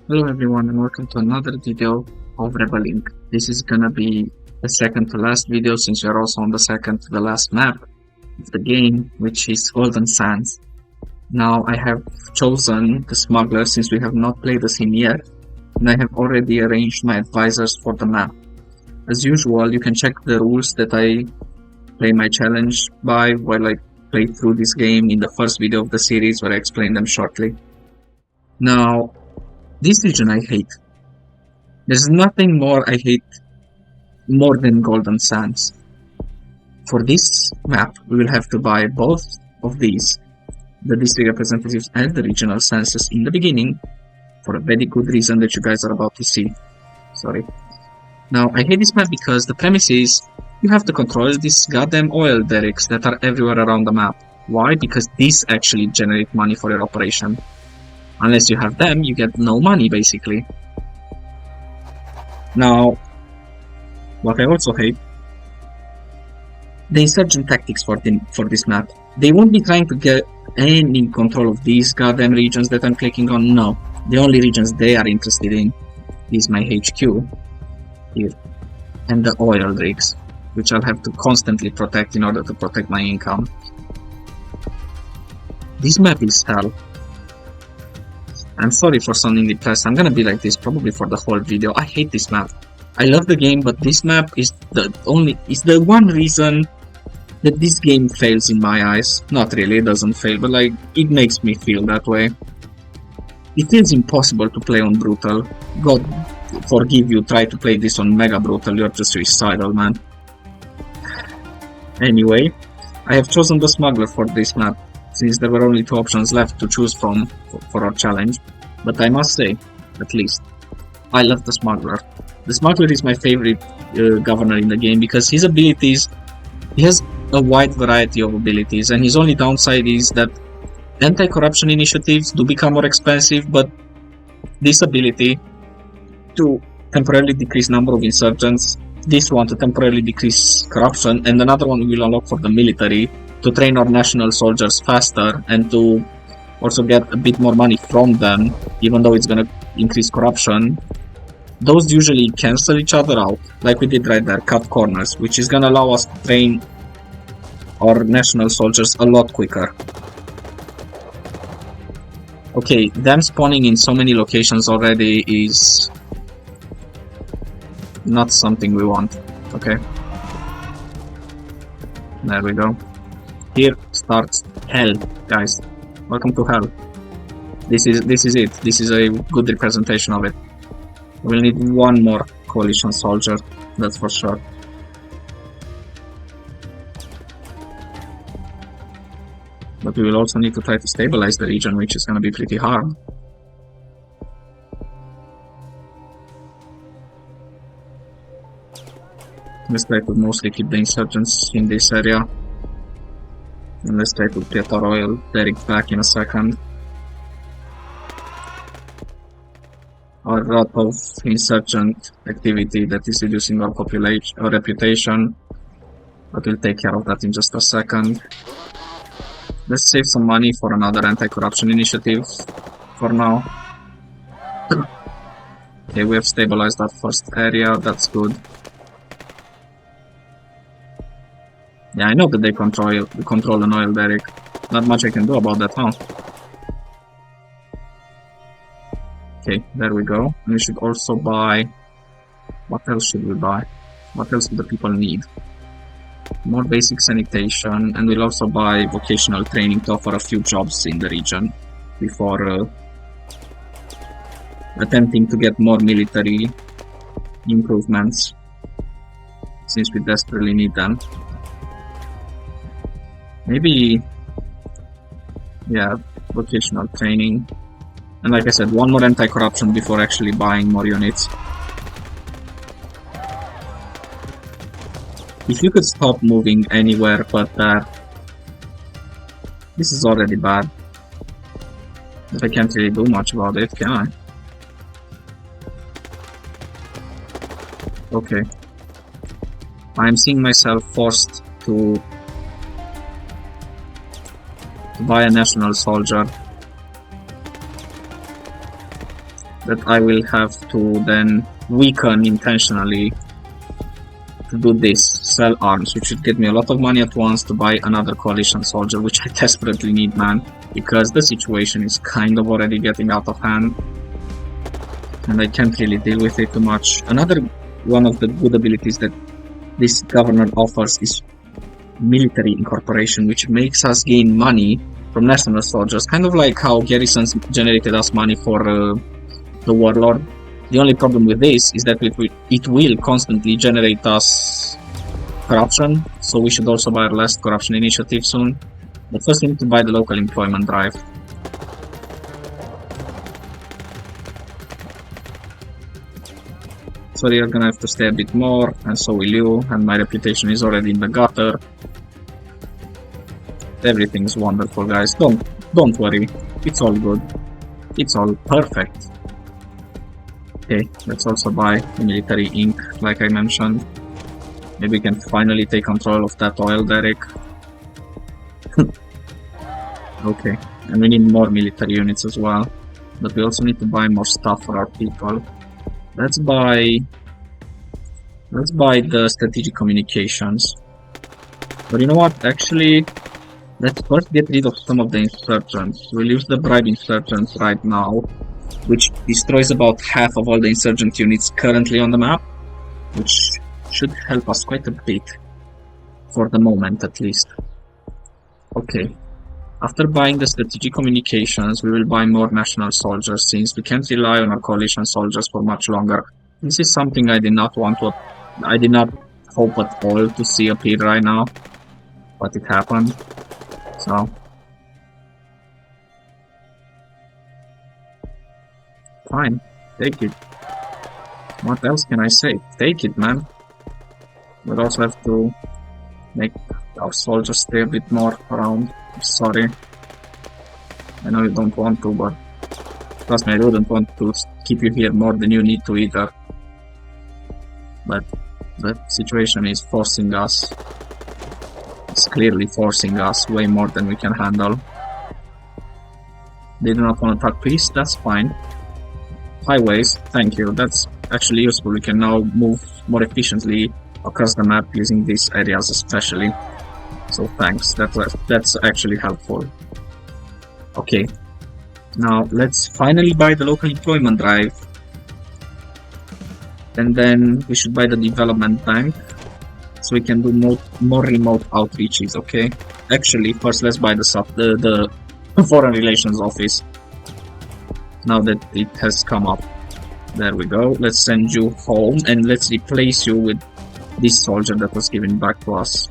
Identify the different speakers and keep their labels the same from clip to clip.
Speaker 1: Hello everyone and welcome to another video of Rebelling. This is gonna be the second to last video since we are also on the second to the last map of the game, which is Golden Sands. Now I have chosen the Smuggler since we have not played the scene yet, and I have already arranged my advisors for the map. As usual, you can check the rules that I play my challenge by while I play through this game in the first video of the series where I explain them shortly. Now, this region I hate. There's nothing more I hate more than Golden Sands. For this map, we will have to buy both of these, the district representatives and the regional census in the beginning, for a very good reason that you guys are about to see. Sorry. Now, I hate this map because the premise is you have to control these goddamn oil derricks that are everywhere around the map. Why? Because these actually generate money for your operation. Unless you have them, you get no money, basically. Now, what I also hate, the insurgent tactics for this map. They won't be trying to get any control of these goddamn regions that I'm clicking on, no. The only regions they are interested in is my HQ, here, and the oil rigs, which I'll have to constantly protect in order to protect my income. This map is hell. I'm sorry for sounding depressed, I'm gonna be like this probably for the whole video. I hate this map. I love the game, but this map is the one reason that this game fails in my eyes. Not really, it doesn't fail, but like, it makes me feel that way. It feels impossible to play on brutal. God forgive you, try to play this on mega brutal, you're just suicidal, man. Anyway, I have chosen the Smuggler for this map, since there were only two options left to choose from for our challenge. But I must say, at least, I love the Smuggler. The Smuggler is my favorite governor in the game because his abilities, he has a wide variety of abilities, and his only downside is that anti-corruption initiatives do become more expensive, but this ability to temporarily decrease number of insurgents, this one to temporarily decrease corruption, and another one we will unlock for the military to train our national soldiers faster and to also get a bit more money from them, even though it's gonna increase corruption. Those usually cancel each other out, like we did right there, cut corners, which is gonna allow us to train our national soldiers a lot quicker. Okay, them spawning in so many locations already is not something we want. Okay. There we go. Here starts hell, guys. Welcome to hell. This is it. This is a good representation of it. We'll need one more coalition soldier, that's for sure. But we will also need to try to stabilize the region, which is gonna be pretty hard. Let's try to mostly keep the insurgents in this area. And let's try to get our oil derrick back in a second. A lot of insurgent activity that is reducing our population or reputation, but we'll take care of that in just a second. Let's save some money for another anti-corruption initiative for now. Okay, we have stabilized that first area, that's good. Yeah, I know that they control an oil derrick. Not much I can do about that, huh? Okay, there we go. And we should also buy... What else should we buy? What else do the people need? More basic sanitation, and we'll also buy vocational training to offer a few jobs in the region before attempting to get more military improvements, since we desperately need them. Maybe, yeah, vocational training. And like I said, one more anti-corruption before actually buying more units. If you could stop moving anywhere but there. This is already bad. But I can't really do much about it, can I? Okay. I'm seeing myself forced to buy a national soldier that I will have to then weaken intentionally to do this. Sell arms, which should get me a lot of money at once to buy another coalition soldier, which I desperately need, man, because the situation is kind of already getting out of hand and I can't really deal with it too much. Another one of the good abilities that this governor offers is military incorporation, which makes us gain money from national soldiers, kind of like how garrisons generated us money for the warlord. The only problem with this is that it will constantly generate us corruption, so we should also buy our last corruption initiative soon. But first we need to buy the local employment drive. So you're gonna have to stay a bit more, and so will you, and my reputation is already in the gutter. Everything is wonderful, guys. Don't worry. It's all good. It's all perfect. Okay, let's also buy military ink, like I mentioned. Maybe we can finally take control of that oil derrick. Okay, and we need more military units as well. But we also need to buy more stuff for our people. Let's buy the strategic communications. But you know what? Actually, let's first get rid of some of the insurgents. We'll use the Bribe Insurgents right now, which destroys about half of all the insurgent units currently on the map, which should help us quite a bit, for the moment at least. Okay, after buying the strategic communications, we will buy more national soldiers, since we can't rely on our coalition soldiers for much longer. This is something I did not hope at all to see appear right now, but it happened. So fine, take it. What else can I say? Take it, man. We'll also have to make our soldiers stay a bit more around. Sorry. I know you don't want to, but trust me, I wouldn't want to keep you here more than you need to either. But the situation is forcing us. It's clearly forcing us way more than we can handle. They do not want to talk peace, that's fine. Highways, thank you, that's actually useful. We can now move more efficiently across the map using these areas especially. So thanks, that's actually helpful. Okay, now let's finally buy the local employment drive. And then we should buy the development bank, so we can do more remote outreaches, okay? Actually, first let's buy the foreign relations office. Now that it has come up. There we go. Let's send you home and let's replace you with this soldier that was given back to us.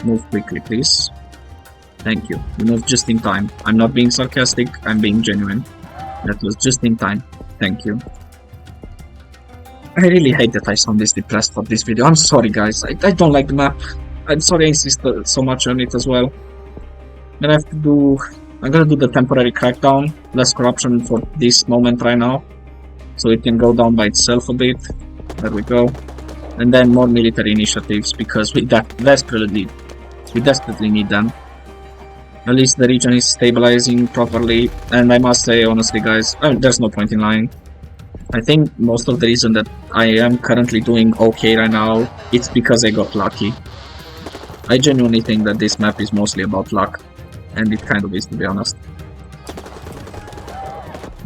Speaker 1: Move quickly, please. Thank you. You moved just in time. I'm not being sarcastic, I'm being genuine. That was just in time. Thank you. I really hate that I sound this depressed for this video. I'm sorry, guys. I don't like the map. I'm sorry I insist so much on it as well. I'm gonna do the temporary crackdown. Less corruption for this moment right now, so it can go down by itself a bit. There we go. And then more military initiatives, because we desperately need them. At least the region is stabilizing properly, and I must say honestly, guys, there's no point in lying. I think most of the reason that I am currently doing okay right now, it's because I got lucky. I genuinely think that this map is mostly about luck, and it kind of is, to be honest.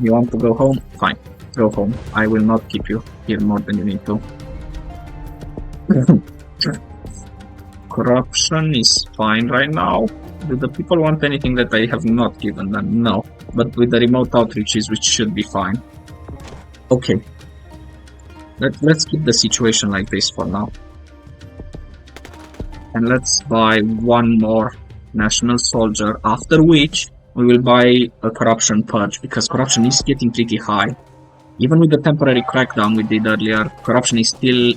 Speaker 1: You want to go home? Fine, go home. I will not keep you here more than you need to. Corruption is fine right now. Do the people want anything that I have not given them? No. But with the remote outreaches, which should be fine. Okay. Let's keep the situation like this for now. And let's buy one more national soldier, after which we will buy a corruption purge, because corruption is getting pretty high. Even with the temporary crackdown we did earlier, corruption is still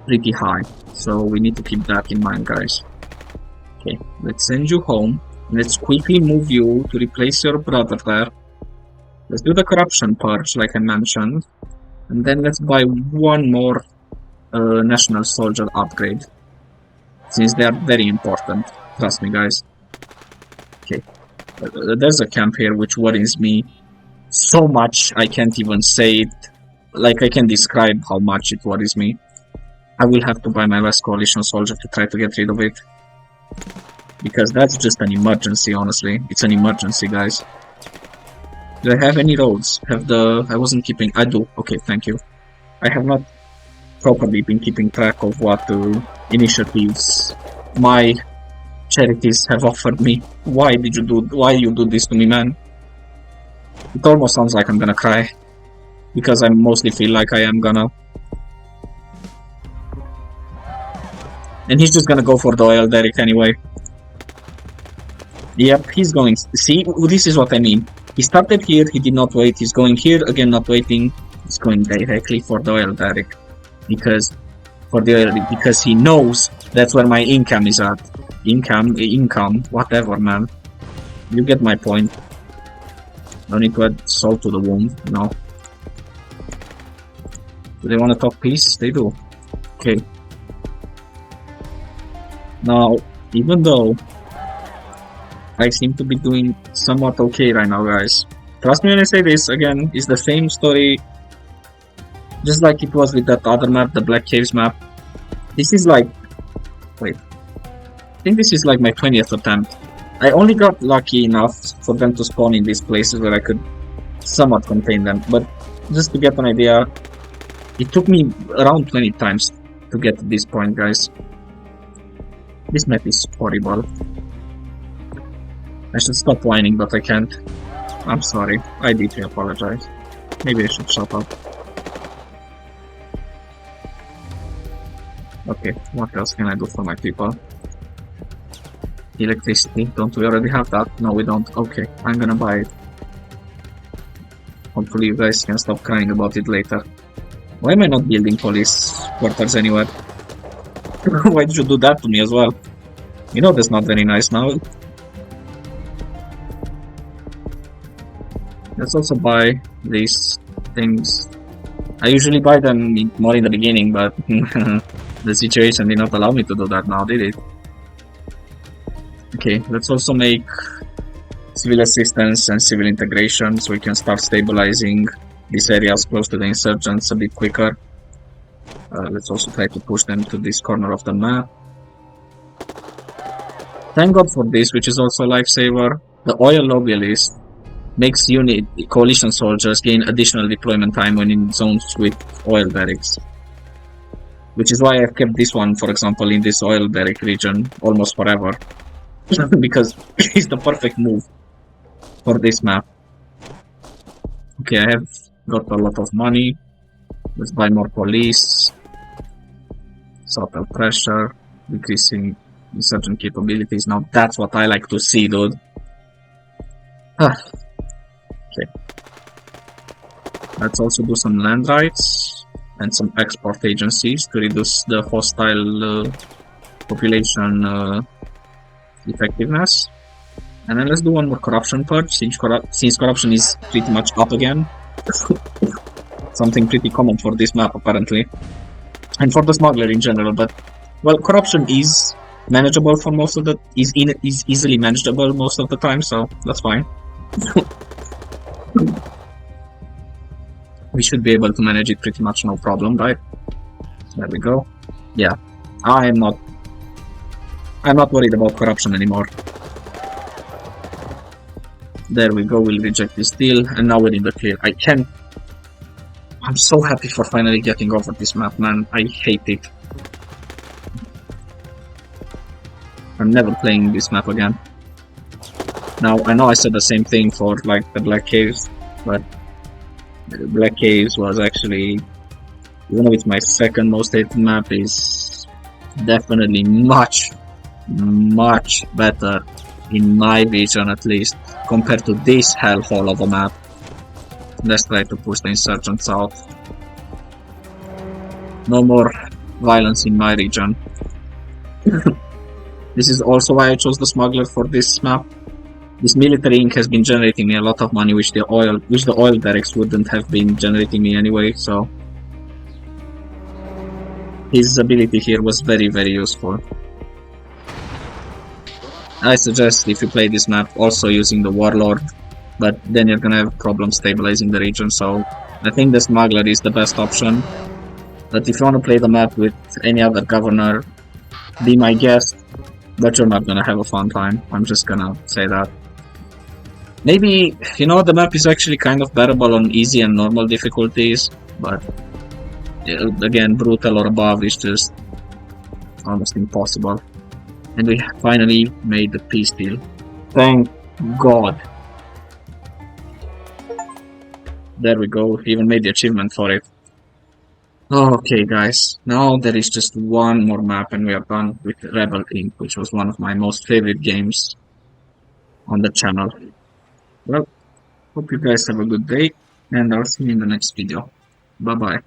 Speaker 1: pretty high. So we need to keep that in mind, guys. Okay, let's send you home. Let's quickly move you to replace your brother there. Let's do the corruption purge, like I mentioned. And then let's buy one more national soldier upgrade, since they are very important. Trust me, guys. Okay, there's a camp here which worries me so much I can't even say it. Like, I can describe how much it worries me. I will have to buy my last coalition soldier to try to get rid of it. Because that's just an emergency, honestly. It's an emergency, guys. Do I have any roads? I wasn't keeping... I do. Okay, thank you. I have not properly been keeping track of what initiatives my charities have offered me. Why you do this to me, man? It almost sounds like I'm gonna cry. Because I mostly feel like I am gonna. And he's just gonna go for the oil derrick anyway. Yep, he's going... See, this is what I mean. He started here, he did not wait. He's going here, again not waiting. He's going directly for the oil derrick. Because he knows that's where my income is at. Income, whatever, man. You get my point. Don't need to add salt to the wound, no. Do they want to talk peace? They do. Okay. Now, even though I seem to be doing somewhat okay right now, guys. Trust me when I say this, again, it's the same story. Just like it was with that other map, the Black Caves map. This is like... Wait. I think this is like my 20th attempt. I only got lucky enough for them to spawn in these places where I could somewhat contain them. But just to get an idea, it took me around 20 times to get to this point, guys. This map is horrible. I should stop whining, but I can't. I'm sorry. I deeply apologize. Maybe I should shut up. Okay, what else can I do for my people? Electricity. Don't we already have that? No, we don't. Okay, I'm gonna buy it. Hopefully you guys can stop crying about it later. Why am I not building police quarters anywhere? Why did you do that to me as well? You know that's not very nice now. Let's also buy these things. I usually buy them more in the beginning, but the situation did not allow me to do that now, did it? Okay, let's also make civil assistance and civil integration so we can start stabilizing these areas close to the insurgents a bit quicker. Let's also try to push them to this corner of the map. Thank God for this, which is also a lifesaver. The oil lobby list makes coalition soldiers gain additional deployment time when in zones with oil derricks. Which is why I've kept this one, for example, in this oil derrick region almost forever. Because it's the perfect move for this map. Okay, I have got a lot of money. Let's buy more police. Subtle pressure. Decreasing insurgent capabilities. Now that's what I like to see, dude. Okay. Let's also do some land rights and some export agencies to reduce the hostile population effectiveness. And then let's do one more corruption purge, since corruption is pretty much up again. Something pretty common for this map apparently. And for the smuggler in general, but well, corruption is manageable for most of the is easily manageable most of the time, so that's fine. We should be able to manage it pretty much no problem, right? There we go. Yeah. I'm not worried about corruption anymore. There we go, we'll reject this deal, and now we're in the clear. I'm so happy for finally getting over this map, man. I hate it. I'm never playing this map again. Now, I know I said the same thing for, like, the Black Caves, but the Black Caves was actually, even though it's my second most hated map, is definitely much better, in my vision at least, compared to this hellhole of a map. Let's try to push the insurgents out. No more violence in my region. This is also why I chose the smuggler for this map. This military ink has been generating me a lot of money, which the oil derricks wouldn't have been generating me anyway, so his ability here was very, very useful. I suggest if you play this map also using the warlord, but then you're gonna have problems stabilizing the region. So I think the Smuggler is the best option. But if you want to play the map with any other governor, be my guest, but you're not gonna have a fun time. I'm just gonna say that. Maybe, you know, the map is actually kind of bearable on easy and normal difficulties, but again, brutal or above is just almost impossible. And we finally made the peace deal. Thank God. There we go, even made the achievement for it. Okay guys, now there is just one more map and we are done with Rebel Inc., which was one of my most favorite games on the channel. Well, hope you guys have a good day and I'll see you in the next video. Bye bye.